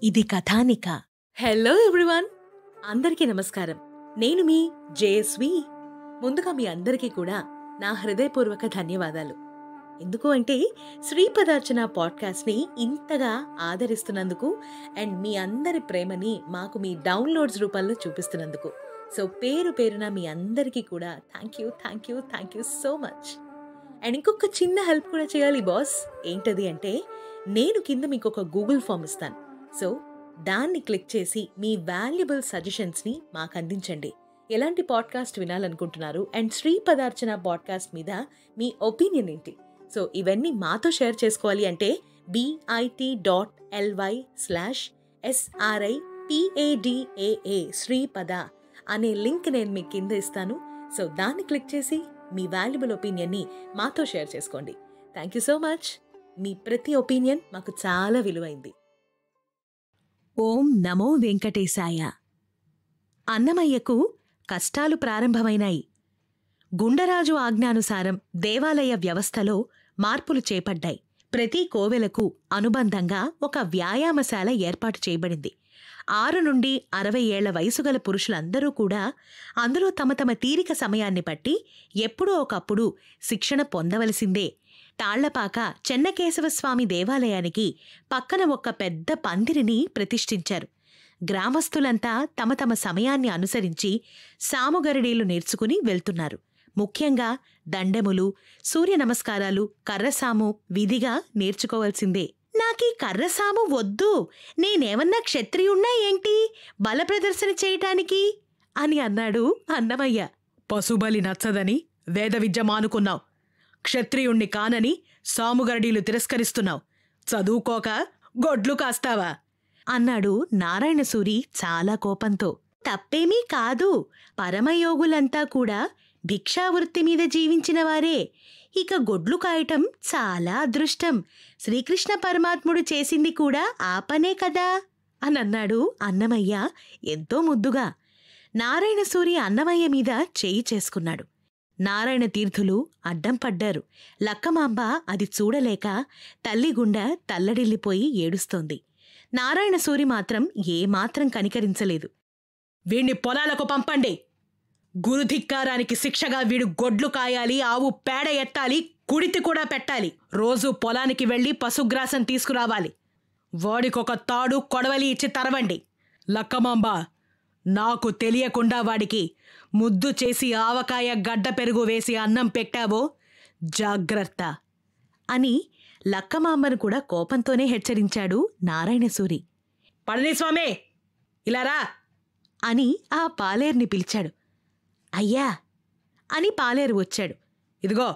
ఇది కథానిక. Hello everyone, అందరికీ నమస్కారం. నేను మీ జేఎస్వి. ముందుగా మీ అందరికీ కూడా నా హృదయపూర్వక ధన్యవాదాలు. ఎందుకు అంటే శ్రీపదార్చన పాడ్కాస్ట్ని ఇంతగా ఆదరిస్తున్నందుకు అండ్ మీ అందరి ప్రేమని మాకు మీ డౌన్లోడ్స్ రూపంలో చూపిస్తున్నందుకు. సో పేరు పేరున మీ అందరికీ కూడా thank you so much. And ఇంకొక చిన్న హెల్ప్ కూడా చేయాలి బాస్. ఏంటది అంటే, నేను కింద మీకు ఒక గూగుల్ ఫామ్ ఇస్తాను. సో దాన్ని క్లిక్ చేసి మీ వాల్యుబుల్ సజెషన్స్ని మాకు అందించండి. ఎలాంటి పాడ్కాస్ట్ వినాలనుకుంటున్నారు అండ్ శ్రీపదార్చన పాడ్కాస్ట్ మీద మీ ఒపీనియన్ ఏంటి? సో ఇవన్నీ మాతో షేర్ చేసుకోవాలి అంటే bit.ly/sripadaa శ్రీపద అనే లింక్ నేను మీకు కింద ఇస్తాను. సో దాన్ని క్లిక్ చేసి మీ వాల్యుబుల్ ఒపీనియన్ని మాతో షేర్ చేసుకోండి. Thank you so much. మీ ప్రతి ఒపీనియన్ మాకు చాలా విలువైంది. ఓం నమో వెంకటేశాయ. అన్నమయ్యకు కష్టాలు ప్రారంభమైనాయి. గుండరాజు ఆజ్ఞానుసారం దేవాలయ వ్యవస్థలో మార్పులు చేపడ్డాయి. ప్రతి కోవెలకు అనుబంధంగా ఒక వ్యాయామశాల ఏర్పాటు చేయబడింది. 6 నుండి 60 ఏళ్ల వయసుగల పురుషులందరూ కూడా అందులో తమ తమ తీరిక సమయాన్ని బట్టి ఎప్పుడో ఒకప్పుడు శిక్షణ పొందవలసిందే. తాళ్లపాక చెన్నకేశవస్వామి దేవాలయానికి పక్కన ఒక పెద్ద పందిరిని ప్రతిష్ఠించారు. గ్రామస్తులంతా తమ తమ సమయాన్ని అనుసరించి సాముగరిడీలు నేర్చుకుని వెళ్తున్నారు. ముఖ్యంగా దండెములు, సూర్య నమస్కారాలు, కర్రసాము విధిగా నేర్చుకోవాల్సిందే. నాకీ కర్రసాము వద్దు, నేనేమన్నా క్షత్రియుణ్ణా ఏంటి బల ప్రదర్శన చేయటానికి అని అన్నాడు అన్నమయ్య. పశుబలి నచ్చదని వేద విద్య మానుకున్నావు, క్షత్రియుణ్ణి కానని సాముగరడీలు తిరస్కరిస్తున్నావు, చదువుకోక గొడ్లు కాస్తావా అన్నాడు నారాయణసూరి చాలా కోపంతో. తప్పేమీ కాదు, పరమయోగులంతా కూడా భిక్షావృత్తి మీద జీవించినవారే. ఇక గొడ్లు కాయటం చాలా అదృష్టం. శ్రీకృష్ణ పరమాత్ముడు చేసింది కూడా ఆ పనే కదా అనన్నాడు అన్నమయ్య ఎంతో ముద్దుగా. నారాయణసూరి అన్నమయ్య మీద చేయి చేసుకున్నాడు. నారాయణ తీర్థులు అడ్డం పడ్డారు. లక్కమాంబ అది చూడలేక తల్లిగుండ తల్లడిల్లిపోయి ఏడుస్తోంది. నారాయణసూరి మాత్రం ఏమాత్రం కనికరించలేదు. వీణ్ణి పొలాలకు పంపండి, గురుధిక్కారానికి శిక్షగా వీడు గొడ్లు కాయాలి, ఆవు పేడ ఎత్తాలి, కుడితి కూడా పెట్టాలి, రోజు పొలానికి వెళ్లి పశుగ్రాసం తీసుకురావాలి, వాడికొక తాడు కొడవలి ఇచ్చి తరవండి. లక్కమాంబ, నాకు తెలియకుండా వాడికి ముద్దు చేసి ఆవకాయ గడ్డ పెరుగు వేసి అన్నం పెట్టావో జాగ్రత్త అని లక్కమాంబను కూడా కోపంతోనే హెచ్చరించాడు నారాయణసూరి. పళనిస్వామి, ఇలారా అని ఆ పాలేర్ని పిలిచాడు. అయ్యా అని పాలేరు వచ్చాడు. ఇదిగో,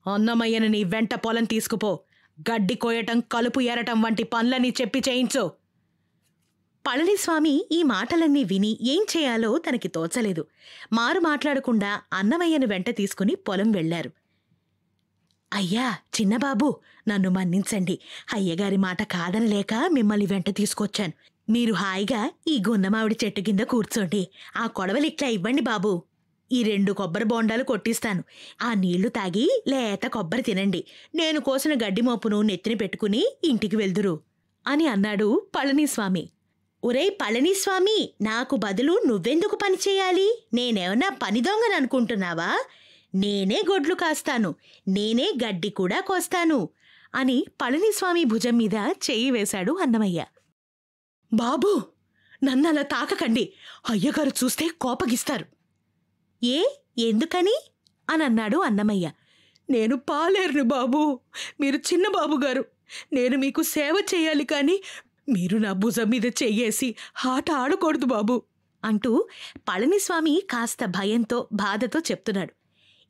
అన్నమయ్యను నీ వెంట పొలం తీసుకుపో, గడ్డి కోయటం, కలుపు ఏరటం వంటి పనులని చెప్పి చేయించు. పళనిస్వామి ఈ మాటలన్నీ విని ఏం చేయాలో తనకి తోచలేదు. మారు మాట్లాడకుండా అన్నమయ్యను వెంట తీసుకుని పొలం వెళ్లారు. అయ్యా చిన్నబాబు, నన్ను మన్నించండి. అయ్యగారి మాట కాదనలేక మిమ్మల్ని వెంట తీసుకొచ్చాను. మీరు హాయిగా ఈ గున్నమావిడి చెట్టు కింద కూర్చోండి. ఆ కొడవలిట్లా ఇవ్వండి బాబు. ఈ 2 కొబ్బరి బోండాలు కొట్టిస్తాను. ఆ నీళ్లు తాగి లేత కొబ్బరి తినండి. నేను కోసిన గడ్డి మోపును నెత్తిన పెట్టుకుని ఇంటికి వెళ్దురు అని అన్నాడు పళనిస్వామి. ఒరేయ్ పళనిస్వామి, నాకు బదులు నువ్వెందుకు పనిచేయాలి? నేనేమన్నా పని దొంగననుకుంటున్నావా? నేనే గొడ్లు కాస్తాను, నేనే గడ్డి కూడా కోస్తాను అని పళనిస్వామి భుజం మీద చెయ్యి వేశాడు అన్నమయ్య. బాబూ, నన్నలా తాకకండి, అయ్యగారు చూస్తే కోపగిస్తారు. ఏ ఎందుకని అనన్నాడు అన్నమయ్య. నేను పాలేరుని బాబూ, మీరు చిన్న బాబుగారు. నేను మీకు సేవ చేయాలి కానీ మీరు నా భుజం మీద చెయ్యేసి ఆట ఆడకూడదు బాబు అంటూ పళనిస్వామి కాస్త భయంతో బాధతో చెప్తున్నాడు.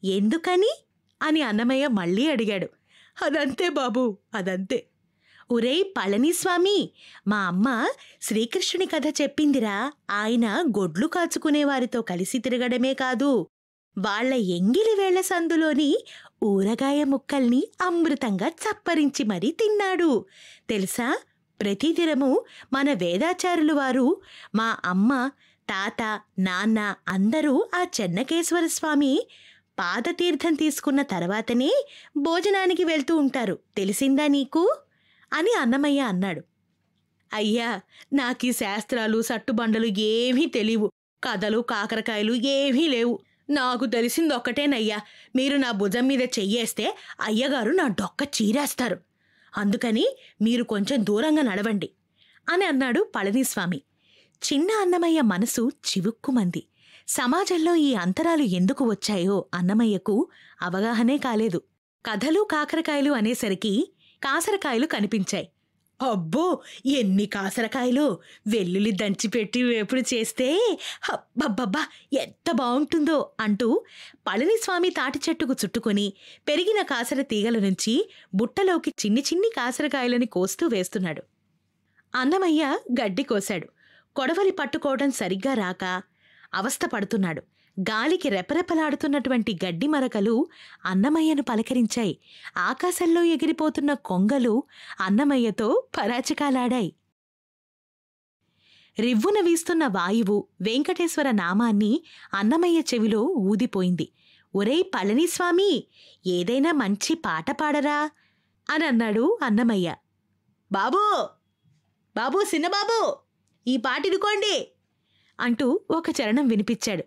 ఎందుకని అని అన్నమయ్య మళ్ళీ అడిగాడు. అదంతే బాబూ, అదంతే. ఒరేయ్ పళనిస్వామి, మా అమ్మ శ్రీకృష్ణుని కథ చెప్పిందిరా. ఆయన గొడ్లు కాచుకునేవారితో కలిసి తిరగడమే కాదు, వాళ్ల ఎంగిలి వేళ్ల సందులోని ఊరగాయ ముక్కల్ని అమృతంగా చప్పరించి మరీ తిన్నాడు తెలుసా? ప్రతిదినము మన వేదాచారులు వారు, మా అమ్మ, తాత, నాన్న అందరూ ఆ చెన్నకేశ్వర స్వామి పాదతీర్థం తీసుకున్న తర్వాతనే భోజనానికి వెళ్తూ ఉంటారు. తెలిసిందా నీకు అని అన్నమయ్య అన్నాడు. అయ్యా, నాకీ శాస్త్రాలు సట్టుబండలు ఏమీ తెలియవు. కథలు కాకరకాయలు ఏమీ లేవు. నాకు తెలిసిందొక్కటేనయ్యా, మీరు నా భుజం మీద చెయ్యేస్తే అయ్యగారు నా డొక్క చీరేస్తారు. అందుకని మీరు కొంచెం దూరంగా నడవండి అని అన్నాడు పళనిస్వామి. చిన్న అన్నమయ్య మనసు చివుక్కుమంది. సమాజంలో ఈ అంతరాలు ఎందుకు వచ్చాయో అన్నమయ్యకు అవగాహనే కాలేదు. కథలు కాకరకాయలు అనేసరికి కాసరకాయలు కనిపించాయి. అబ్బో, ఎన్ని కాసరకాయలు! వెల్లుల్లి దంచిపెట్టి వేపుడు చేస్తే అబ్బబ్బబ్బా ఎంత బావుంటుందో అంటూ పళనిస్వామి తాటి చెట్టుకు చుట్టుకొని పెరిగిన కాసర తీగల నుంచి బుట్టలోకి చిన్ని చిన్ని కాసరకాయలని కోస్తూ వేస్తున్నాడు. అన్నమయ్య గడ్డి కోశాడు. కొడవలి పట్టుకోవడం సరిగ్గా రాక అవస్థపడుతున్నాడు. గాలికి రెపరెపలాడుతున్నటువంటి గడ్డి మరకలు అన్నమయ్యను పలకరించాయి. ఆకాశంలో ఎగిరిపోతున్న కొంగలు అన్నమయ్యతో పరాచికాలాడాయి. రివ్వున వీస్తున్న వాయువు వెంకటేశ్వర నామాన్ని అన్నమయ్య చెవిలో ఊదిపోయింది. ఒరేయ్ పళనిస్వామి, ఏదైనా మంచి పాట పాడరా అని అన్నాడు అన్నమయ్య. బాబూ, బాబూ, సిన్నబాబూ, ఈ పాటిదుకోండి అంటూ ఒక చరణం వినిపించాడు.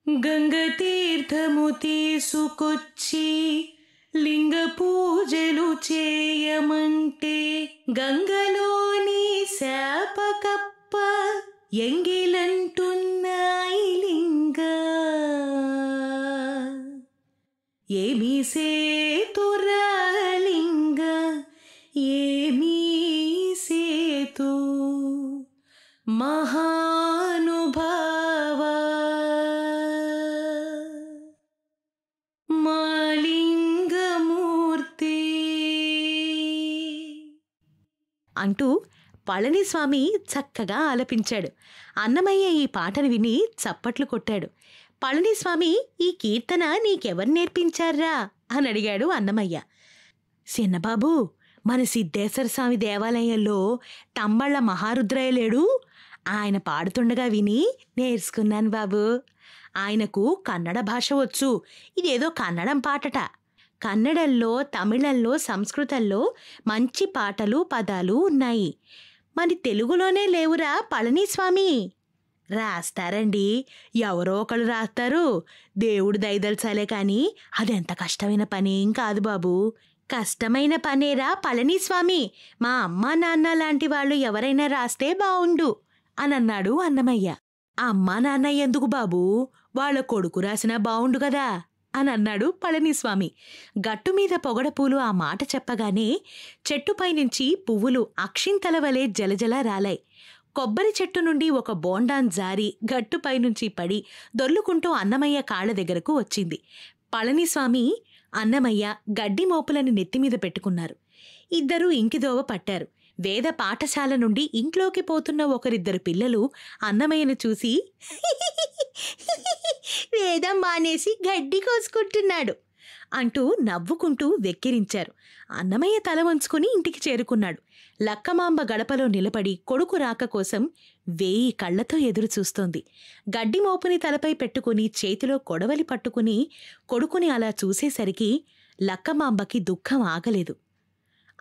గంగతీర్థము తీసుకొచ్చి లింగ పూజలు చేయమంటే గంగలోని శాపకప్ప ఎంగిలంటున్నాయి లింగ. ఏమీ సేతురా లింగ, ఏమీ సేతు మహానుభావ మాలింగమూర్తి అంటూ పళనిస్వామి చక్కగా ఆలపించాడు. అన్నమయ్య ఈ పాటను విని చప్పట్లు కొట్టాడు. పళనిస్వామి, ఈ కీర్తన నీకెవరు నేర్పించారా అని అడిగాడు అన్నమయ్య. చిన్నబాబు, మన సిద్ధేశ్వర స్వామి దేవాలయంలో తమ్మళ్ళ మహారుద్రయ్య లేడు, ఆయన పాడుతుండగా విని నేర్చుకున్నాను బాబు. ఆయనకు కన్నడ భాష వచ్చు. ఇదేదో కన్నడం పాటట. కన్నడంలో, తమిళంలో, సంస్కృతంలో మంచి పాటలు పదాలు ఉన్నాయి. మరి తెలుగులోనే లేవురా పళనిస్వామి? రాస్తారండి, ఎవరో ఒకళ్ళు రాస్తారు. దేవుడు దయదల్చాలే కానీ అదెంత కష్టమైన పనేం కాదు బాబు. కష్టమైన పనేరా పళనిస్వామి. మా అమ్మా నాన్న లాంటి వాళ్ళు ఎవరైనా రాస్తే బావుండు అని అన్నాడు అన్నమయ్య. అమ్మా నాన్న ఎందుకు బాబు, వాళ్ళ కొడుకు రాసినా బావుండు కదా అని అన్నాడు పళనిస్వామి. గట్టుమీద పొగడపూలు ఆ మాట చెప్పగానే చెట్టుపై నుంచి పువ్వులు అక్షింతల వలె జలజల రాలాయి. కొబ్బరి చెట్టు నుండి ఒక బోండాన్ జారి గట్టుపై నుంచి పడి దొర్లుకుంటూ అన్నమయ్య కాళ్ల దగ్గరకు వచ్చింది. పళనిస్వామి, అన్నమయ్య గడ్డి మోపులను నెత్తిమీద పెట్టుకున్నారు. ఇద్దరూ ఇంకిదోవ పట్టారు. వేద పాఠశాల నుండి ఇంట్లోకి పోతున్న ఒకరిద్దరు పిల్లలు అన్నమయ్యను చూసి వేదం మానేసి గడ్డి కోసుకుంటున్నాడు అంటూ నవ్వుకుంటూ వెక్కిరించారు. అన్నమయ్య తల వంచుకుని ఇంటికి చేరుకున్నాడు. లక్కమాంబ గడపలో నిలబడి కొడుకు రాక కోసం 1000 కళ్లతో ఎదురుచూస్తోంది. గడ్డి మోపుని తలపై పెట్టుకుని చేతిలో కొడవలి పట్టుకుని కొడుకుని అలా చూసేసరికి లక్కమాంబకి దుఃఖం ఆగలేదు.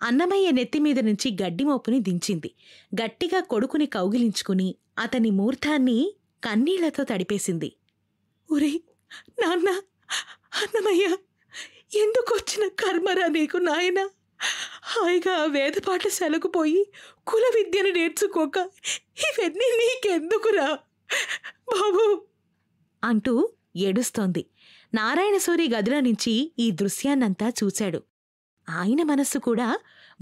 అన్నమయ్య నెత్తిమీద నుంచి గడ్డి మోపుని దించింది. గట్టిగా కొడుకుని కౌగిలించుకుని అతని మూర్ధాన్ని కన్నీళ్లతో తడిపేసింది. ఒరే నాన్న, అన్నమయ్య, ఎందుకొచ్చిన కర్మరా నీకు నాయనా? హాయిగా వేద పాఠశాలకు పోయి కుల విద్యను నేర్చుకోక ఇవన్నీ నీకెందుకురా బాబు అంటూ ఏడుస్తోంది. నారాయణసూరి గదిలో నుంచి ఈ దృశ్యాన్నంతా చూశాడు. ఆయన మనస్సు కూడా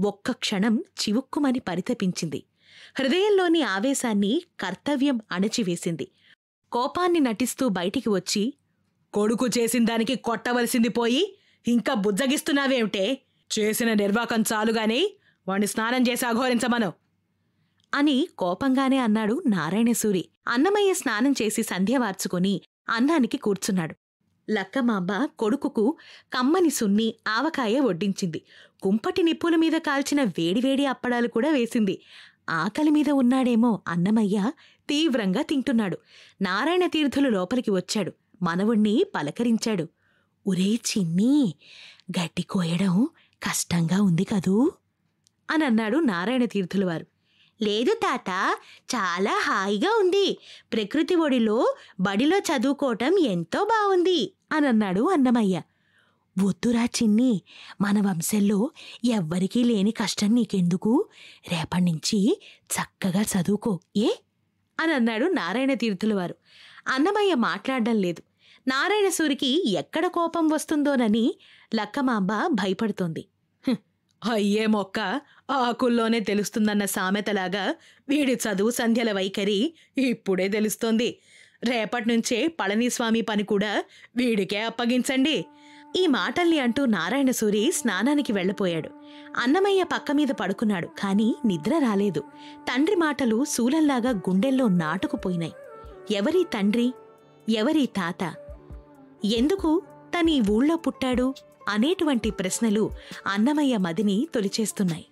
ఒక్క క్షణం చివుక్కుమని పరితపించింది. హృదయంలోని ఆవేశాన్ని కర్తవ్యం అణచివేసింది. కోపాన్ని నటిస్తూ బయటికి వచ్చి, కొడుకు చేసిందానికి కొట్టవలసింది పోయి ఇంకా బుజ్జగిస్తున్నావేమిటే? చేసిన నిర్వాకం చాలుగానే వాణ్ణి స్నానం చేసి అఘోరించమను అని కోపంగానే అన్నాడు నారాయణసూరి. అన్నమయ్య స్నానం చేసి సంధ్యవార్చుకుని అన్నానికి కూర్చున్నాడు. లక్కమాంబ కొడుకుకు కమ్మని సున్ని ఆవకాయ వడ్డించింది. కుంపటి నిప్పుల మీద కాల్చిన వేడివేడి అప్పడాలు కూడా వేసింది. ఆకలి మీద ఉన్నాడేమో అన్నమయ్య తీవ్రంగా తింటున్నాడు. నారాయణ తీర్థులు లోపలికి వచ్చాడు. మనవుణ్ణి పలకరించాడు. ఒరే చిన్ని, గడ్డి కోయడం కష్టంగా ఉంది కదూ అని అన్నాడు నారాయణ తీర్థుల వారు. లేదు తాత, చాలా హాయిగా ఉంది. ప్రకృతి ఒడిలో బడిలో చదువుకోవటం ఎంతో బావుంది అని అన్నాడు అన్నమయ్య. వద్దురా చిన్ని, మన వంశంలో ఎవ్వరికీ లేని కష్టం నీకెందుకు? రేపటినుంచి చక్కగా చదువుకో ఏ అని అన్నాడు నారాయణ తీర్థుల వారు. అన్నమయ్య మాట్లాడడం లేదు. నారాయణసూరికి ఎక్కడ కోపం వస్తుందోనని లక్కమాంబ భయపడుతోంది. అయ్యే మొక్క ఆకుల్లోనే తెలుస్తుందన్న సామెతలాగా వీడి చదువు సంధ్యల వైఖరి ఇప్పుడే తెలుస్తోంది. రేపటినుంచే పళనిస్వామి పని కూడా వీడికే అప్పగించండి. ఈ మాటల్ని అంటూ నారాయణసూరి స్నానానికి వెళ్లిపోయాడు. అన్నమయ్య పక్క మీద పడుకున్నాడు. కాని నిద్ర రాలేదు. తండ్రి మాటలు శూలంలాగా గుండెల్లో నాటుకుపోయినాయి. ఎవరీ తండ్రి, ఎవరీ తాత, ఎందుకు తనీ ఊళ్ళో పుట్టాడు అనేటువంటి ప్రశ్నలు అన్నమయ్య మదిని తొలిచేస్తున్నాయి.